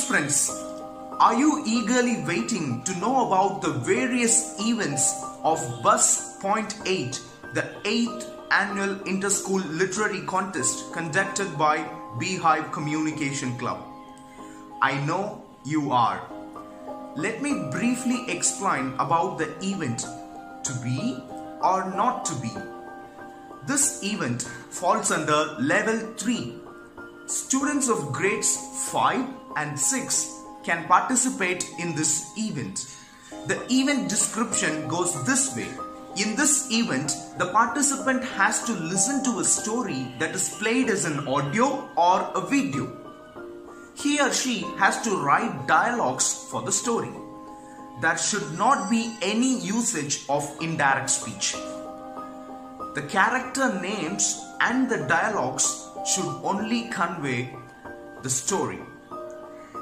friends, are you eagerly waiting to know about the various events of Buzz Point 8, the 8th annual inter-school literary contest conducted by Beehive Communication Club? I know you are. Let me briefly explain about the event to be or not to be. This event falls under level 3. Students of grades 5 and 6 can participate in this event. The event description goes this way. In this event, the participant has to listen to a story that is played as an audio or a video. He or she has to write dialogues for the story. There should not be any usage of indirect speech. The character names and the dialogues should only convey the story.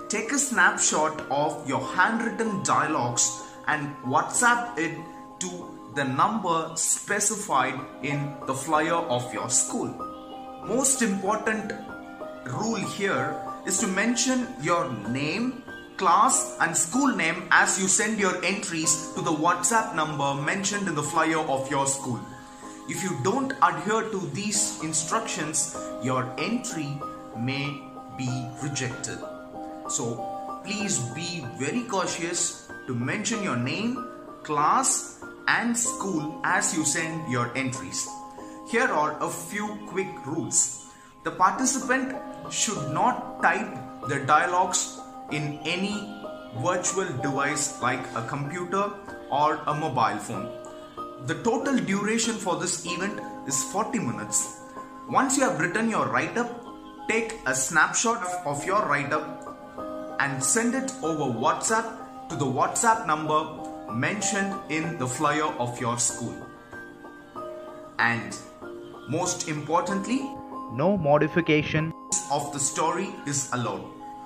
Take a snapshot of your handwritten dialogues and WhatsApp it to the number specified in the flyer of your school. Most important rule here is to mention your name, class and school name as you send your entries to the WhatsApp number mentioned in the flyer of your school. If you don't adhere to these instructions, your entry may be rejected. So please be very cautious to mention your name, class and school as you send your entries. Here are a few quick rules. The participant should not type the dialogues in any virtual device like a computer or a mobile phone. The total duration for this event is 40 minutes. Once you have written your write-up, take a snapshot of your write-up and send it over WhatsApp to the WhatsApp number mentioned in the flyer of your school. And most importantly, no modification of the story is allowed.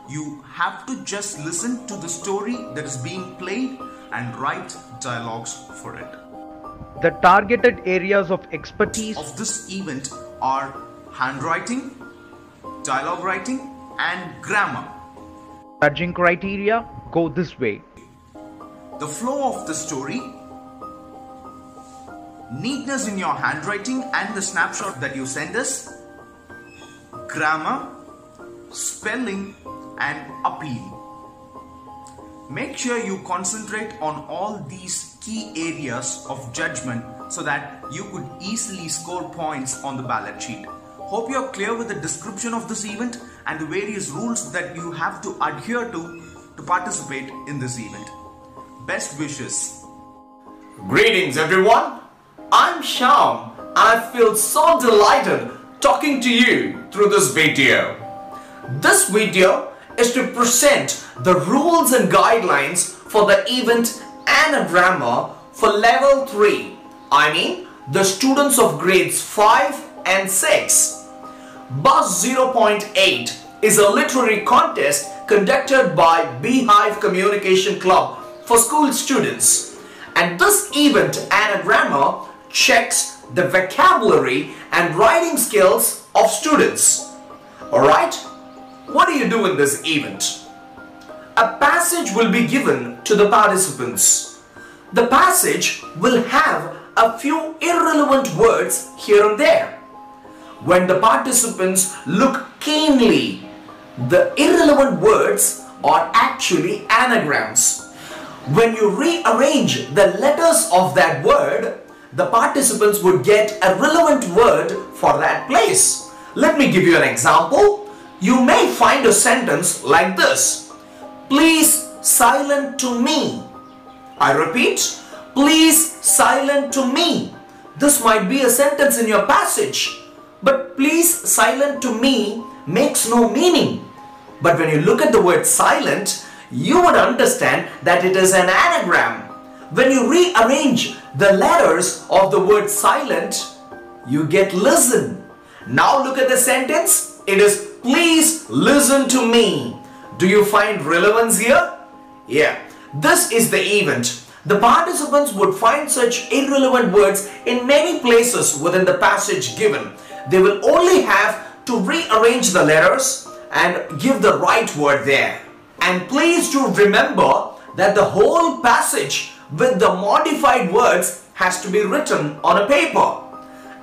You have to just listen to the story that is being played and write dialogues for it. The targeted areas of expertise of this event are handwriting, dialogue writing and grammar. Judging criteria go this way. The flow of the story, neatness in your handwriting and the snapshot that you send us, grammar, spelling and appeal. Make sure you concentrate on all these key areas of judgment so that you could easily score points on the ballot sheet. Hope you are clear with the description of this event and the various rules that you have to adhere to participate in this event. Best wishes. Greetings everyone. I'm Shyam and I feel so delighted talking to you through this video. This video is to present the rules and guidelines for the event Anagram for level 3. I mean the students of grades 5 and 6. Buzz 0.8 is a literary contest conducted by Beehive Communication Club for school students. And this event Anagram checks the vocabulary and writing skills of students. Alright? What do you do in this event? A passage will be given to the participants. The passage will have a few irrelevant words here and there. When the participants look keenly, the irrelevant words are actually anagrams. When you rearrange the letters of that word, the participants would get a relevant word for that place. Let me give you an example. You may find a sentence like this. Please silent to me. I repeat, please silent to me. This might be a sentence in your passage, but please silent to me makes no meaning. But when you look at the word silent, you would understand that it is an anagram. When you rearrange the letters of the word silent, you get listen. Now look at the sentence. It is please listen to me. Do you find relevance here? Yeah, this is the event. The participants would find such irrelevant words in many places within the passage given. They will only have to rearrange the letters and give the right word there. And please do remember that the whole passage with the modified words has to be written on a paper.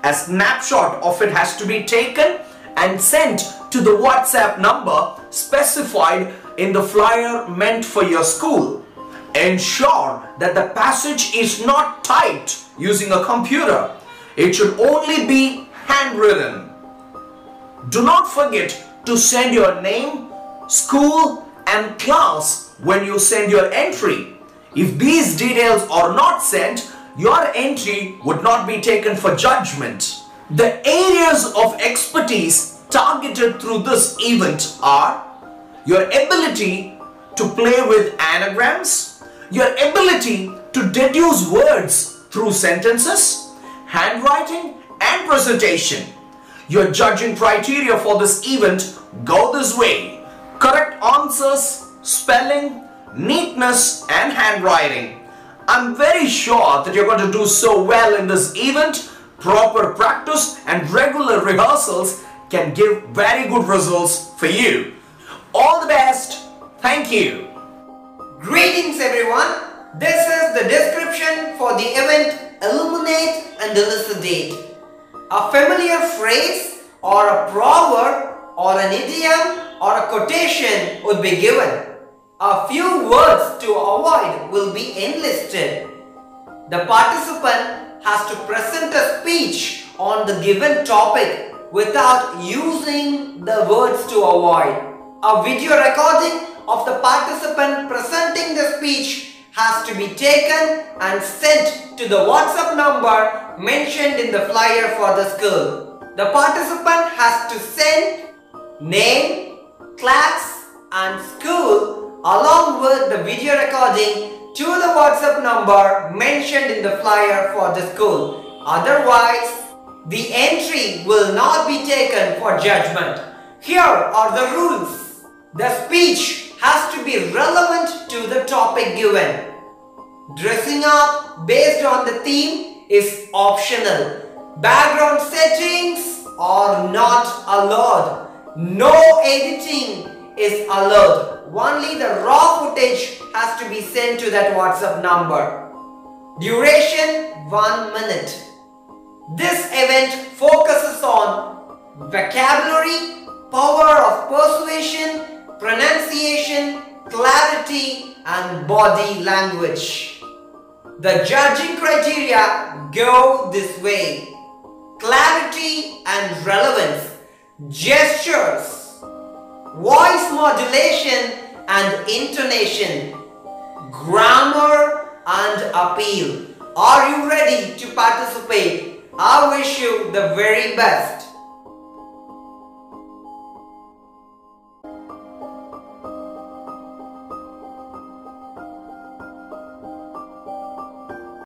A snapshot of it has to be taken and sent to the WhatsApp number specified in the flyer meant for your school. Ensure that the passage is not typed using a computer. It should only be handwritten. Do not forget to send your name, school and class when you send your entry. If these details are not sent, your entry would not be taken for judgment. The areas of expertise targeted through this event are your ability to play with anagrams, your ability to deduce words through sentences, handwriting and presentation. Your judging criteria for this event go this way: correct answers, spelling, neatness and handwriting. I'm very sure that you're going to do so well in this event. Proper practice and regular rehearsals can give very good results for you. All the best. Thank you. Greetings everyone. This is the description for the event Illuminate and Elucidate. A familiar phrase or a proverb or an idiom or a quotation would be given. A few words to avoid will be enlisted. The participant has to present a speech on the given topic without using the words to avoid. A video recording of the participant presenting the speech has to be taken and sent to the WhatsApp number mentioned in the flyer for the school. The participant has to send name, class and school along with the video recording to the WhatsApp number mentioned in the flyer for the school. Otherwise, the entry will not be taken for judgment. Here are the rules. The speech has to be relevant to the topic given. Dressing up based on the theme is optional. Background settings are not allowed. No editing is allowed. Only the raw footage has to be sent to that WhatsApp number. Duration 1 minute. This event focuses on vocabulary, power of persuasion, pronunciation, clarity and body language. The judging criteria go this way: clarity and relevance, gestures, voice modulation and intonation, grammar and appeal. Are you ready to participate? I wish you the very best.